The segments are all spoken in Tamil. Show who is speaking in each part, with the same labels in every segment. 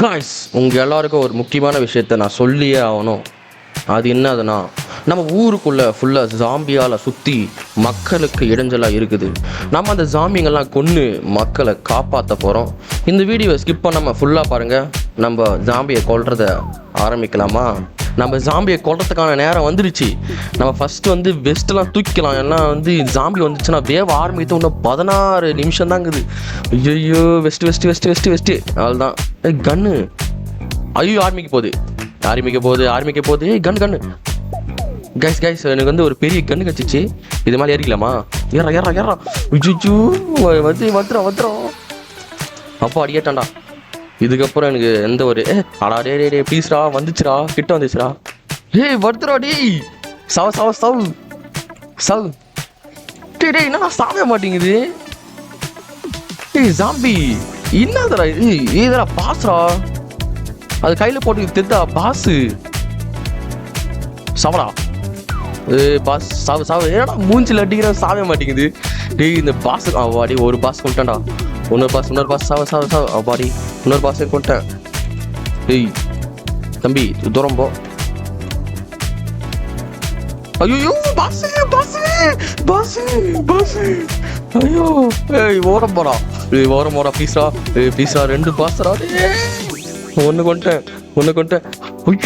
Speaker 1: காய்ஸ், உங்கள் எல்லாருக்கும் ஒரு முக்கியமான விஷயத்த நான் சொல்லியே ஆகணும். அது என்னதுன்னா, நம்ம ஊருக்குள்ளே ஃபுல்லாக ஜாம்பியால் சுற்றி மக்களுக்கு இடைஞ்சலாக இருக்குது. நம்ம அந்த ஜாம்பிங்கெல்லாம் கொன்று மக்களை காப்பாற்ற போகிறோம். இந்த வீடியோவை ஸ்கிப் பண்ணாமல் ஃபுல்லாக பாருங்கள். நம்ம ஜாம்பியை கொல்றத ஆரம்பிக்கலாமா? நம்ம ஜாம்பியை கொல்றதுக்கான நேரம் வந்துடுச்சு. நம்ம ஃபஸ்ட்டு வந்து வெஸ்ட்டெல்லாம் தூக்கிக்கலாம். ஏன்னா வந்து ஜாம்பி வந்துச்சுன்னா வேவ ஆரம்பித்து இன்னும் 16 நிமிஷம் தாங்குது. ஐயோ, வெஸ்ட்டு அவ்வளோதான். கன்னு ஐயோ ஆரம்பிக்க போகுது. கன்னு கைஸ் எனக்கு வந்து ஒரு பெரிய கன்று கச்சிச்சு. இது மாதிரி ஏறிக்கலாமா? ஏறா வந்துடும் அப்போ அடியேட்டான்டா. இதுக்கப்புறம் எனக்கு எந்த ஒரு அடா டே ப்ளீஸ்ரா வந்துச்சுரா, கிட்ட வந்துச்சுரா. வருதுரா டேய். சவ் டே என்ன சாவே மாட்டேங்குது. ஜாம்பி என்னதுடா இது? இதரா பாஸ்ரா, அது கையில் போட்டு தெரிதா பாஸு. சவடா பாஸ் சாவு ஏடா மூஞ்சில் அடிக்கிற சாவே மாட்டேங்குது. டேய் இந்த பாஸ் அவாடி ஒரு பாஸ் கொண்டான்டா. இன்னொரு பாஸ் சாவு அவாடி இன்னொரு பாஸே கொண்டேன். டேய் தம்பி தூரம் போ. ஐயோ பாஸ் ஐயோ ஓரம் போடா ப்ளீஸ்ரா. ரெண்டு பாஸ்ரா. ஒன்று கொண்டேன். ஓடு.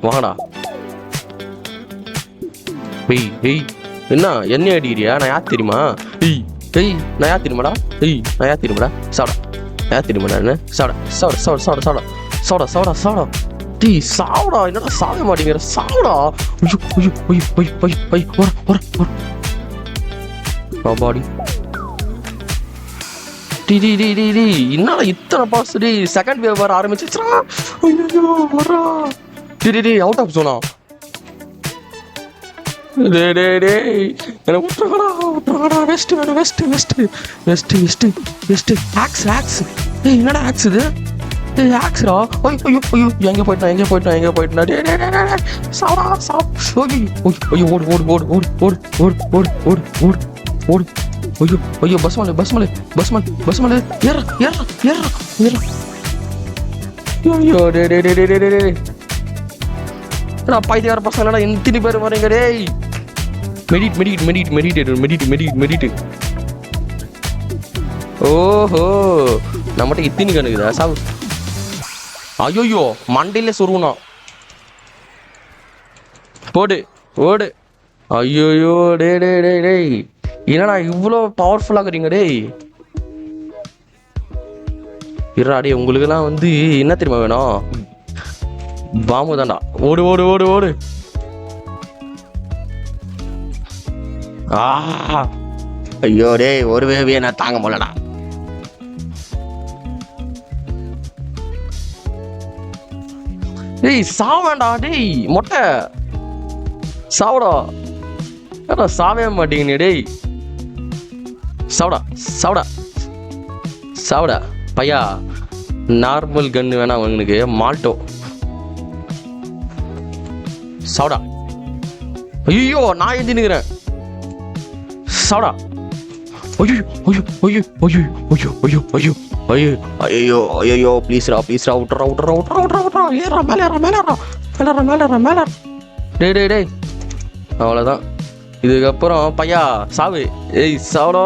Speaker 1: வாங்கடா. என்ன அடிக்கிறியா? நான் யார் தெரியுமா? நான் யார் தெரியுமாடா? சாடா யார் தெரியுமாடா? என்ன சாடா டீ சாவடா. என்னடா சாக மாட்டேங்கிற? சாவடா. பாடி என்னடா இத்தனை பாஸ்? டி செகண்ட் வேவ் வர ஆரம்பிச்சிச்சுடா. ஐயோ வரா. டி அவுட் ஆஃப் ஜோனா. டேய் என்ன விட்டுறடா. West aux. டேய் என்னடா ஆக்ஸ் இது? டேய் ஆக்ஸ்ரா. ஐயோ எங்க போய்ட்டா? டேய் சாவடா. ஐயோ ஓடு. ஐயோ பஸ் மேலே ஏற. ஐயோ டே நான் பைத்தியார பசங்களா எத்தனை பேர் வரீங்க? டேய் மெடிட். ஓஹோ நம்மகிட்ட இத்தினி கணுக்குதா? சாவு. ஐயோ மண்டையில சொருவனா. போடு. ஐயோ டேய் என்னடா இவ்வளோ பவர்ஃபுல்லாகிறீங்க? டேய் இறாடி, உங்களுக்கெல்லாம் வந்து என்ன தெரியுமா வேணும்? பாம்பு தான்டா. ஓடு. ஐயோ டேய் ஒரு வேவிய நான் தாங்க முடியலடா. டேய் சாவேண்டா. டேய் மொட்டை சாவடா. ஏடா சாவே மாட்டேங்க. டேய் சாவடா பையா. நார்மல் கன்னு வேணா உங்களுக்கு? மால்டோ சாவடா. ஐயோ நான் எழுதினுக்கிறேன். சாவடா. ஐயோ ப்ளீஸ்ரா விட்டுறா. ஏறா மேலே. டேய் அவ்வளோதான். இதுக்கப்புறம் பையா சாவு. ஏய் சாவடா.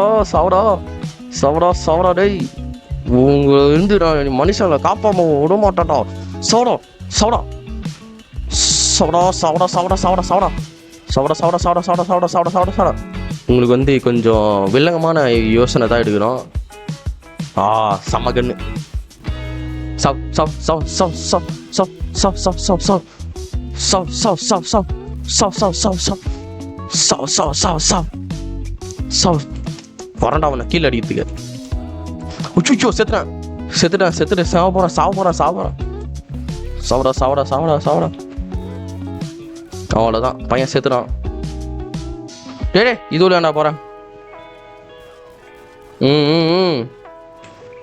Speaker 1: டேய் உங்க இருந்து நான் மனுஷங்களை காப்பாம விட மாட்டான்டா. சாவடா. உங்களுக்கு வந்து கொஞ்சம் வில்லங்கமான யோசனை தான் எடுக்கணும். செம்ம கண்ணு. வரண்டா அவனை கீழே அடிக்கிறதுக்கு. உச்சுச்சோ செத்துட்டேன். சாவ போறான். சாவடா. அவ்வளோதான் பையன் செத்துறான். டேய் இது விளையாண்டா போகிறேன்.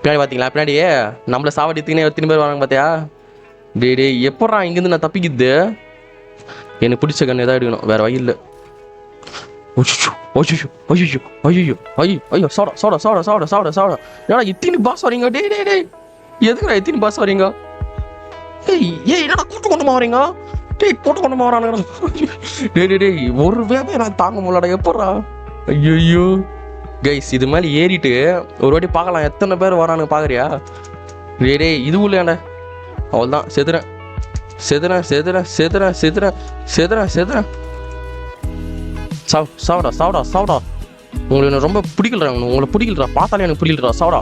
Speaker 1: பின்னாடி பார்த்தீங்களா? பின்னாடியே நம்மளை சாவடித்துக்கினே எத்தனை பேர் வராங்க பார்த்தியா? டேய் எப்பட்றா இங்கேருந்து நான் தப்பிக்குது? எனக்கு பிடிச்ச கண்ணு எதாவது எடுக்கணும், வேறு வழி இல்லை. ஐயோ ஐயோ ஐயோ ஐயோ ஐயோ ஐயோ soda soda soda soda soda soda ஏடா இத்தினி பாஸ் வரீங்க டேய் டேய் டேய் எதுக்குடா இத்தினி பாஸ் வரீங்க ஏய் ஏய் என்னடா கூட்டு வரீங்க டேய் கூட்டு வரானுங்கடா டேய் டேய் டேய் ஒரு வேலையை நான் தாங்க முடியலடா எப்படா ஐயோ கைஸ் இது மேலே ஏறிட்டு ஒரு வாட்டி பார்க்கலாம் எத்தனை பேர் வரானுங்க பார்க்குறியா டேய் டேய் இது உள்ளேண்டா அவ்வளோதான் செதுறேன் செதுறேன் செதுறேன் செதுறேன் செதுறேன் செதுறேன் செதுறேன் சாவடா சாவடா சாவடா உங்களுக்கு எனக்கு ரொம்ப பிடிக்கலடா உங்களை பிடிக்கலடா பார்த்தாலே எனக்கு பிடிக்கலடா சாவடா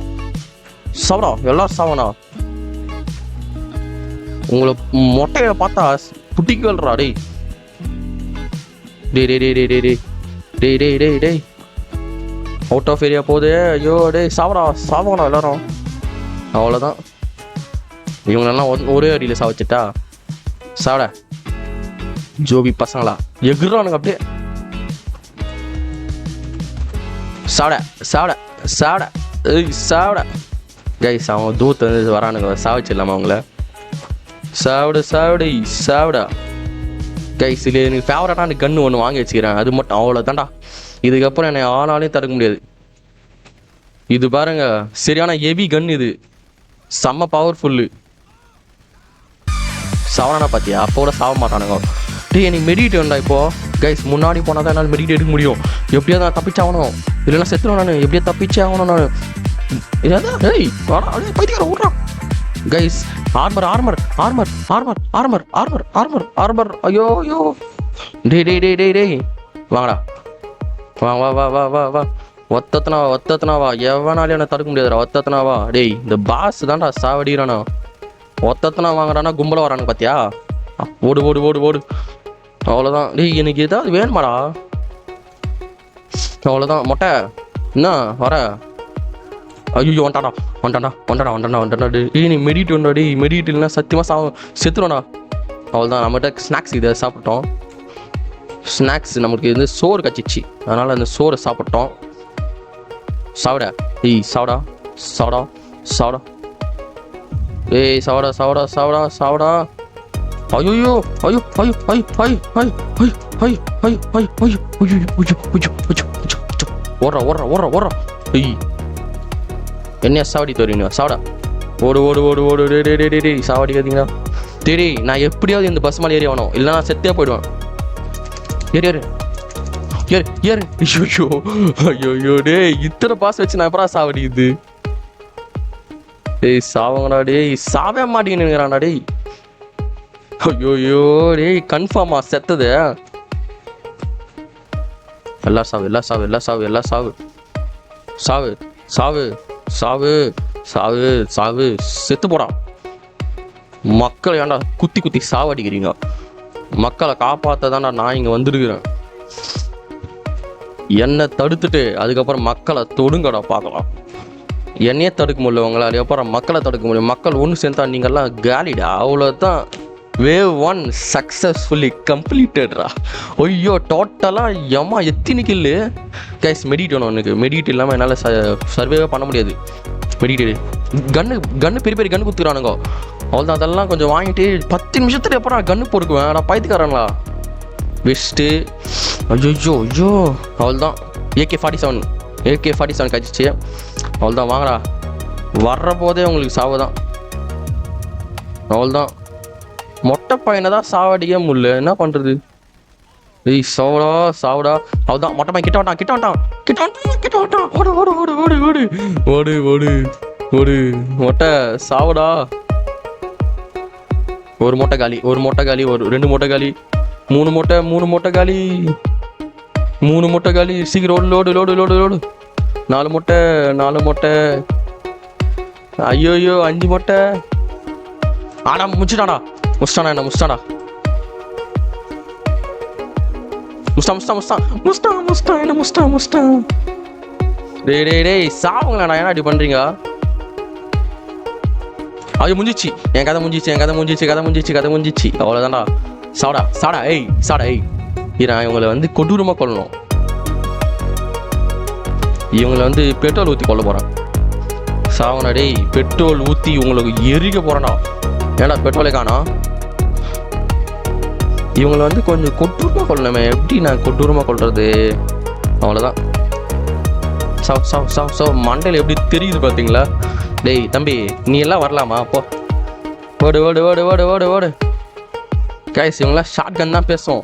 Speaker 1: சாவடா எல்லாரும் சாவடா உங்களை மொட்டையை பார்த்தா பிடிக்கலடா டேய் டேய் டேய் டேய் டேய் டேய் டேய் டேய் டேய் அவுட் ஆஃப் ஏரியா போகுது ஐயோ டேய் சாவடா சாவடா எல்லாரும் அவ்வளோதான் இவங்களெல்லாம் ஒரே அடியில் சாவச்சிட்டா சாவடா ஜோபி பசங்களா எகுறானுங்க அப்படியே சாவடா சாவடா சாவடா ஏய் சாவடா கைஸ் அவன் தூத்து வந்து வரானுங்க சாவச்சிடலாமா அவங்கள சாவடு சாவடு சாவடா கைஸ் இல்லை எனக்கு ஃபேவரட்டான கன்று ஒன்று வாங்கி வச்சுக்கிறேன் அது மட்டும் அவ்வளோதான்டா இதுக்கப்புறம் என்னை ஆனாலையும் தடுக்க முடியாது இது பாருங்க சரியான ஹெவி கன் இது செம்ம பவர்ஃபுல்லு சாவனா பார்த்தியா அப்போ கூட சாவ மாட்டானுங்க டேய் எனக்கு மெடிட் வேண்டா இப்போது கைஸ் முன்னாடி போனால் தான் என்னால் மெடிட் எடுக்க முடியும் எப்படியா நான் தப்பிச்சாகணும் இல்லைன்னா செத்துருவேன் நான் எப்படியா தப்பிச்சே ஆகணும் நான் இதான் டேய் பைத்தியார விட்றான் guys armour armour armour armour armour armour armour armour ஐயோ ஐயோ டேய் டேய் டேய் டேய் டேய் வாங்கடா வா வா வா வா வா வா ஒத்தத்தனா வா எவனாலையும் என்ன தடுக்க முடியாதுடா ஒத்தத்தனா வா டேய் இந்த பாஸ் தான்டா சாவடிக்கிறானா ஒத்தத்தனா வாங்குறானா கும்பலாக வரானுங்க பார்த்தியா ஓடு ஓடு ஓடு ஓடு அவ்வளோதான் டேய் எனக்கு ஏதாவது வேணுமாடா அவ்வளோதான் மொட்டை என்ன வர ஐயோ வந்துட்டாடா வந்துட்டாண்டா வந்துட்டாடா வந்துட்டாண்டா வந்துட்டாண்டா டேய் நீ மெடிட் வந்தா டேய் மெடிட் இல்லைன்னா சத்தியமாக செத்துருவோண்ணா அவ்வளோதான் நம்மகிட்ட ஸ்நாக்ஸ் இதை சாப்பிட்டோம் ஸ்நாக்ஸ் நமக்கு வந்து சோறு கச்சிச்சு அதனால் அந்த சோறை சாப்பிட்டோம் சாவிடா ஏய் சாவடா சாவடா சாவடா ஏய் சாவடா சாவடா சாவடா சாவடா ஐயோ ஐயோ ஐயோ ஐயோ ஐயோ ஐயோ ஐயோ ஐயோ ஐயோ ஐயோ ஓடுறா ஓடுறா ஓடுறா ஓடுறா ஐய் என்னையா சாவடி தோறீங்க சாவடா ஓடு ஓடு ஓடு ஓடு டே டே டே டே சாவடிக்காதீங்களா டேடி நான் எப்படியாவது இந்த பஸ் மேலே ஏறி ஆகணும் இல்லைனா நான் செத்தே போயிடுவேன் ஏறு ஏறு ஏறு ஏறு ஐயோ ஐயோ டேய் இத்தனை பாஸ் வச்சு நான் எப்படா சாவடிக்குது டேய் சாவங்கடா டேய் சாவே மாட்டேங்கிறான்டா டேய் ஐயோ டேய் கன்ஃபார்மா செத்தது எல்லாம் சாவு எல்லாம் சாவு எல்லாம் சாவு எல்லாம் சாவு சாவு சாவு சாவு சாவு சாவு செத்து போடா மக்களை ஏன்டா குத்தி குத்தி சாவடிக்கிறீங்க மக்களை காப்பாற்ற தான்டா நான் இங்கே வந்துருக்கிறேன் என்னை தடுத்துட்டு அதுக்கப்புறம் மக்களை தொடுங்கடா பார்க்கலாம் என்னையே தடுக்க முடியல உங்களால் அப்புறம் மக்களை தடுக்க முடியும் மக்கள் ஒன்று சேர்ந்தா நீங்கள்லாம் காலிடா அவ்வளோதான் வேவ் 1 சக்ஸஸ்ஃபுல்லி கம்ப்ளீட்டட்ரா ஐயோ டோட்டலாக ஏமா எத்தனை கில்லு கைஸ் மெடிட் வேணும் எனக்கு மெடிட் இல்லாமல் என்னால் சர்வேவே பண்ண முடியாது மெடிட்டேடு கன்று பெரிய பெரிய கன்று குத்துக்கிறானுங்க அவ்வளோதான் அதெல்லாம் கொஞ்சம் வாங்கிட்டு 10 நிமிஷத்துல எப்போ கன்று பொறுக்குவேன் நான் பயத்துக்காரங்களா பெஸ்ட்டு ஐயோ ஐயோ அவ்வளோதான் AK-47 கழிச்சிச்சு அவ்வளோதான் வாங்கடா வர்ற போதே உங்களுக்கு சாவு தான் அவ்வளோதான் மொட்டை பையனை தான் சாவடிக்க முடியல என்ன பண்ணுறது ஏய் சாவடா சாவடா அவ்வளோதான் மொட்டை பையன் கிட்ட வந்துட்டான் ஓடு ஓடு ஓடு ஓடு ஓடு ஓடு ஓடு ஓடு மொட்டை சாவடா ஒரு மூட்டை காலி ஒரு 2 மூட்டை காலி 3 மூட்டை காலி 3 மூட்டை காலி சீக்கிரம் லோடு லோடு லோடு லோடு 4 மூட்டை ஐயோ 5 மூட்டை ஆடா முடிச்சிட்டானா என்ன முஸ்டானா முஸ்டா டேய் சாவுங்களா ஏன்னா அப்படி பண்றீங்க ஐயோ முடிஞ்சிச்சு என் கதை முடிஞ்சிச்சு அவ்வளோதான்டா சாடா ஏய் நான் இவங்களை வந்து கொடூரமாக கொல்லணும் இவங்களை வந்து பெட்ரோல் ஊற்றி கொல்ல போகிறேன் சாவனா டேய் பெட்ரோல் ஊற்றி உங்களுக்கு எரிக்க போகிறேன்னா ஏன்னா பெட்ரோலே காணா இவங்களை வந்து கொஞ்சம் கொடூரமாக கொள்ளணுமே எப்படி நான் கொடூரமாக கொள்வது அவ்வளோதான். மண்டையில் எப்படி தெரியுது பார்த்தீங்களா? டேய் தம்பி, நீ எல்லாம் வரலாமா? போ, ஓடு ஓடு ஓடு ஓடு ஓடு ஓடு. கைஸ், இவங்களாம் ஷார்ட் கன் தான் பேசும்,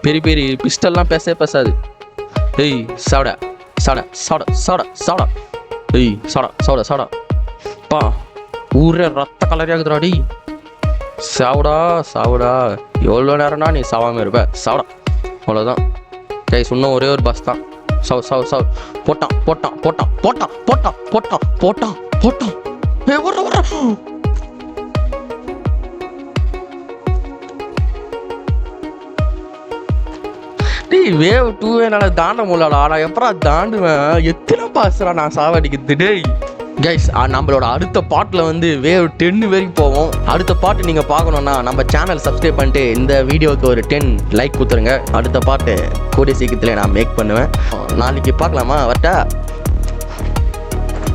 Speaker 1: பெரிய பெரிய பிஸ்டல்லாம் பேசாது. ஏய் சாடா சாடா சாடா சாடா சாடா. ஏய் சாடா சாடா சாடா. பா, ஊரே ரத்த கலரியாகுதுடா. டேய் சாவுடா. எவ்வளோ நேரம்னா நீ சாவாமல் இருப்ப? சாவுடா. அவ்வளோதான் கைஸ், இன்னும் ஒரே ஒரு பஸ் தான். சாவு. போட்டான். ஏ வர. டேய், வேவ் 2 என்னால் தாண்ட முடியலடா. நான் எப்படா தாண்டுவேன்? எத்தனை பாசுறா நான் சாவடிக்கிறது? டேய் கைஸ், நம்மளோட அடுத்த பாட்டில் வந்து வேவ் 10 வரைக்கும் போவோம். அடுத்த பாட்டு நீங்கள் பார்க்கணுன்னா நம்ம சேனல் சப்ஸ்கிரைப் பண்ணிட்டு இந்த வீடியோவுக்கு ஒரு 10 லைக் கொடுத்துருங்க. அடுத்த பாட்டு கூடிய சீக்கிரத்தில் நான் மேக் பண்ணுவேன். நாளைக்கு பார்க்கலாமா? வரட்டா?